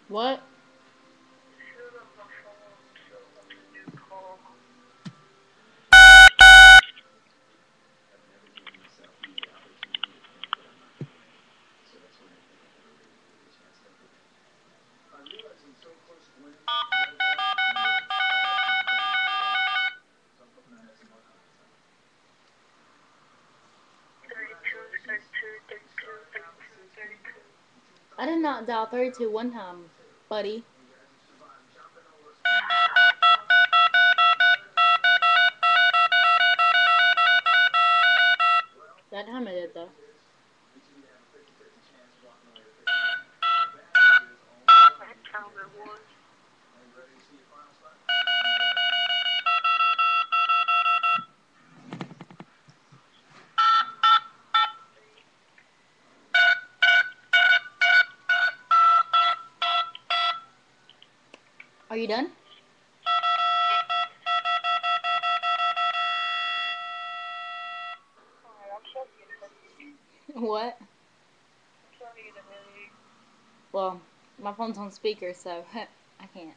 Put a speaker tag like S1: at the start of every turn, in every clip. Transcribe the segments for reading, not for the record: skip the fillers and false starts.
S1: What? I did not dial 32 one time, buddy. That time I did, though. Are you done? What? Well, my phone's on speaker, so I can't.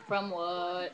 S1: From what?